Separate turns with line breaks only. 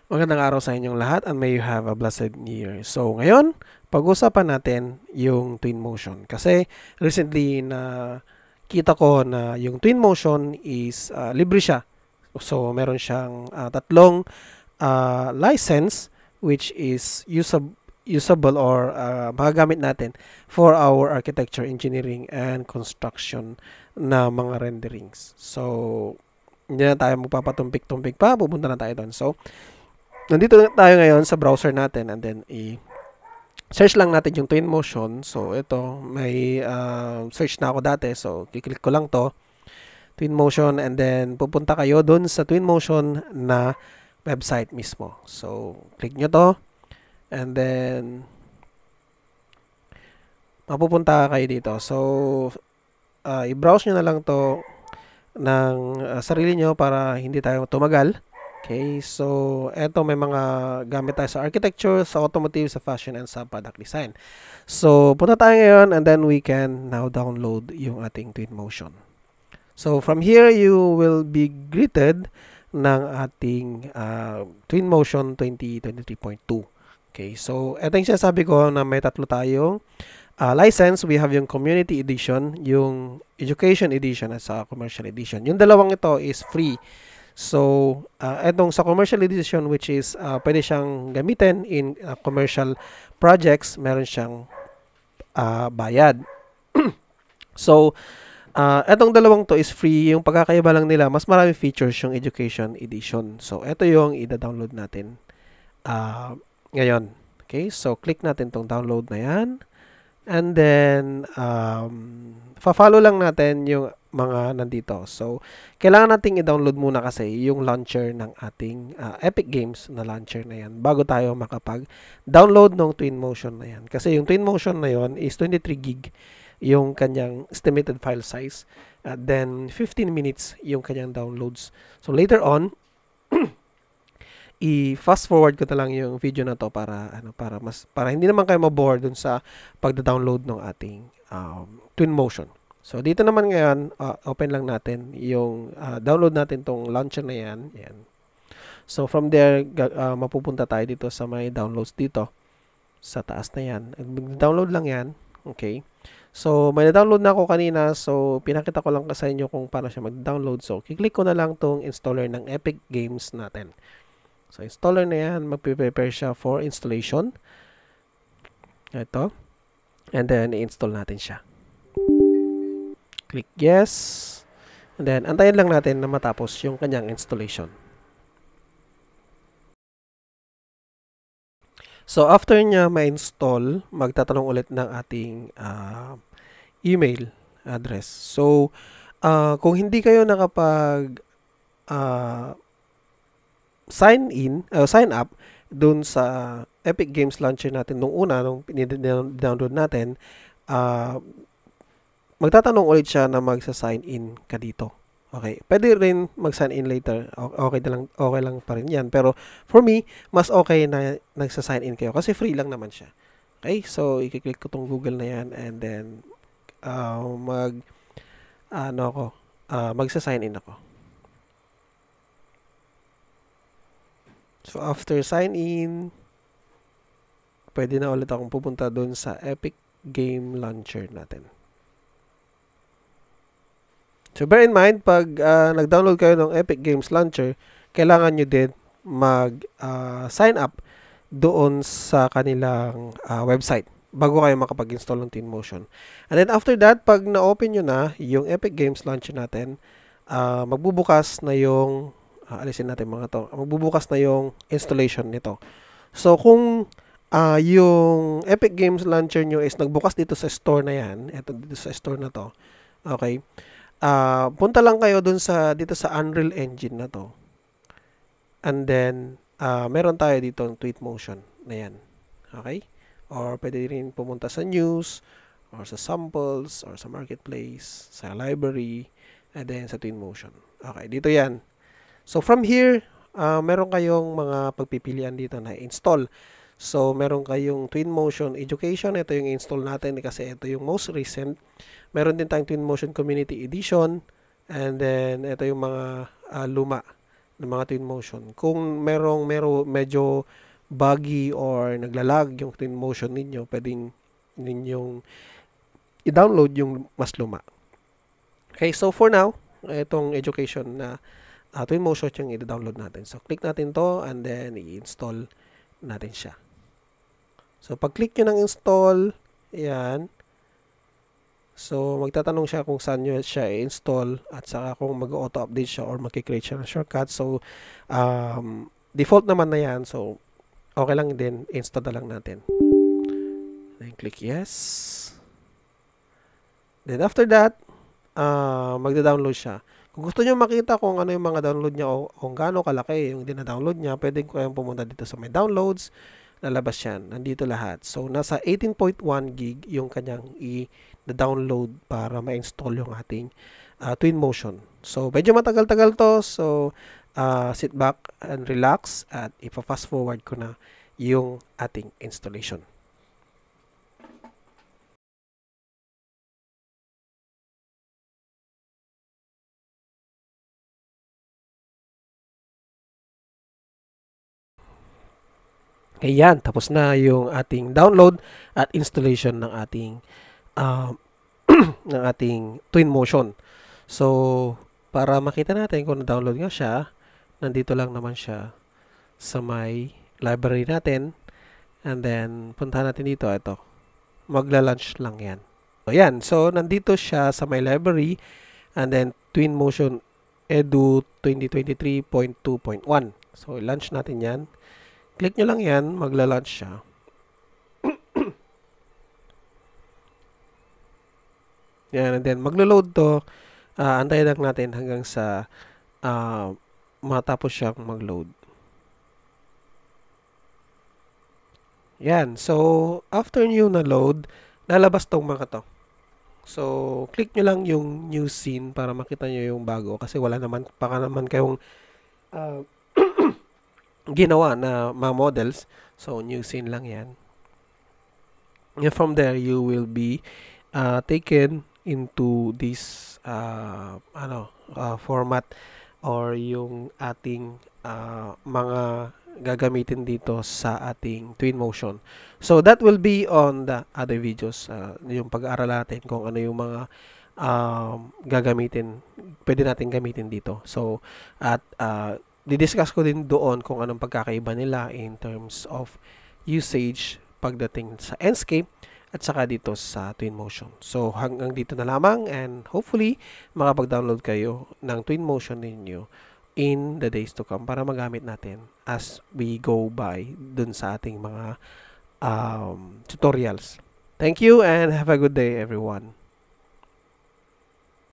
Magandang araw sa inyong lahat and may you have a blessed new year. So ngayon, pag-usapan natin yung Twinmotion. Kasi recently na kita ko na yung Twinmotion is libre siya. So meron siyang tatlong license which is usable or magagamit natin for our architecture, engineering, and construction na mga renderings. So hindi na tayo magpapatumpik-tumpik pa, pupunta na tayo doon. So nandito tayo ngayon sa browser natin and then search lang natin yung Twinmotion. So ito, may search na ako dati. So kiklik ko lang to, Twinmotion, and then pupunta kayo dun sa Twinmotion na website mismo. So click nyo to and then mapupunta kayo dito. So i-browse nyo na lang to ng sarili nyo para hindi tayo tumagal. Okay, so eto may mga gamit tayo sa architecture, sa automotive, sa fashion, and sa product design. So punta tayo ngayon and then we can now download yung ating Twinmotion. So from here, you will be greeted ng ating Twinmotion 2023.2. Okay, so eto yung sinasabi ko na may tatlo tayong license. We have yung Community Edition, yung Education Edition, at sa Commercial Edition. Yung dalawang ito is free. So, etong sa commercial edition which is pwede siyang gamitin in commercial projects, meron siyang bayad. So, etong dalawang to is free. Yung pagkakaiba lang nila, mas marami features yung education edition. So, eto yung i-download natin ngayon. Okay, so click natin tong download na yan. And then, fa-follow lang natin yung mga nandito. So, kailangan nating i-download muna kasi yung launcher ng ating Epic Games na launcher na yan bago tayo makapag-download ng Twinmotion na yan. Kasi yung Twinmotion na yan is 23 gig yung kanyang estimated file size. Then, 15 minutes yung kanyang downloads. So, later on, i-fast forward ko na lang yung video na to para hindi naman kayo ma-bore dun sa pagda-download ng ating Twinmotion. So dito naman ngayon, open lang natin yung download natin tong launcher na yan. Yan. So from there, mapupunta tayo dito sa may downloads dito sa taas na yan. Download lang yan. Okay. So may na-download na ako kanina. So pinakita ko lang sa inyo kung paano siya mag-download. So kiklik ko na lang tong installer ng Epic Games natin. So, installer na yan, magpe-prepare siya for installation. Ito. And then, i-install natin siya. Click yes. And then, antayin lang natin na matapos yung kanyang installation. So, after niya ma-install, magtatanong ulit ng ating email address. So, kung hindi kayo nakapag sign up dun sa Epic Games Launcher natin nung download natin, magtatanong ulit siya na magsa-sign in ka dito. Okay, pwede rin mag-sign in later. Okay lang pa rin yan. Pero for me, mas okay na nagsa-sign in kayo kasi free lang naman siya. Okay, so i-click ko tong Google na yan and then magsa-sign in ako. So, after sign in, pwede na ulit akong pupunta doon sa Epic Game Launcher natin. So, bear in mind, pag nag-download kayo ng Epic Games Launcher, kailangan nyo din mag-sign up doon sa kanilang website bago kayo makapag-install ng Twinmotion. And then, after that, pag na-open nyo na yung Epic Games Launcher natin, magbubukas na yung alisin natin mga to. Magbubukas na yung installation nito. So, kung yung Epic Games Launcher nyo is nagbukas dito sa store na yan, eto dito sa store na to, okay, punta lang kayo dun dito sa Unreal Engine na to. And then, meron tayo dito ng Twinmotion na yan. Okay? Or pwede rin pumunta sa news, or sa samples, or sa marketplace, sa library, and then sa Twinmotion. Okay, dito yan. So, from here, meron kayong mga pagpipilian dito na install. So, meron kayong Twinmotion Education. Ito yung install natin kasi ito yung most recent. Meron din tayong Twinmotion Community Edition. And then, ito yung mga luma ng mga Twinmotion. Kung medyo buggy or naglalag yung Twinmotion ninyo, pwedeng ninyong i-download yung mas luma. Okay, so for now, itong education na Twinmotion yung i-download natin. So, click natin to and then i-install natin siya. So, pag-click nyo ng install, yan. So, magtatanong siya kung saan nyo siya i-install at saka kung mag-auto-update siya or mag-create siya ng shortcut. So, default naman na yan. So, okay lang din. Install na lang natin. Then, click yes. Then, after that, magda-download siya. Kung gusto nyo makita kung ano yung mga download niya o kung gaano kalaki yung dina-download niya, pwede ko kayong pumunta dito sa my downloads. Lalabas yan. Nandito lahat. So, nasa 18.1 gig yung kanyang i-download para ma-install yung ating Twinmotion. So, medyo matagal-tagal to. So, sit back and relax at ipa-fast forward ko na yung ating installation. Ayan, tapos na yung ating download at installation ng ating ng ating Twinmotion. So, para makita natin kung na-download nga siya, nandito lang naman siya sa may library natin. And then, punta natin dito. Ito. Magla-launch lang yan. So, yan. So, nandito siya sa my library. And then, Twinmotion Edu 2023.2.1. So, launch natin yan. Click nyo lang yan, magla-launch siya. Yan, and then maglo-load to. Antayin lang natin hanggang sa matapos siyang mag-load. Yan, so after nyo na-load, lalabas tong mga to. So, click nyo lang yung new scene para makita nyo yung bago kasi wala naman, baka naman kayong ginawa na mga models. So, new scene lang yan. And from there, you will be taken into this format or yung ating mga gagamitin dito sa ating Twinmotion. So, that will be on the other videos. Yung pag-aaral natin kung ano yung mga pwede natin gamitin dito. So, at didiscuss ko din doon kung anong pagkakaiba nila in terms of usage pagdating sa Enscape at saka dito sa Twinmotion. So, hanggang dito na lamang and hopefully, makapag-download kayo ng Twinmotion ninyo in the days to come para magamit natin as we go by dun sa ating mga tutorials. Thank you and have a good day everyone.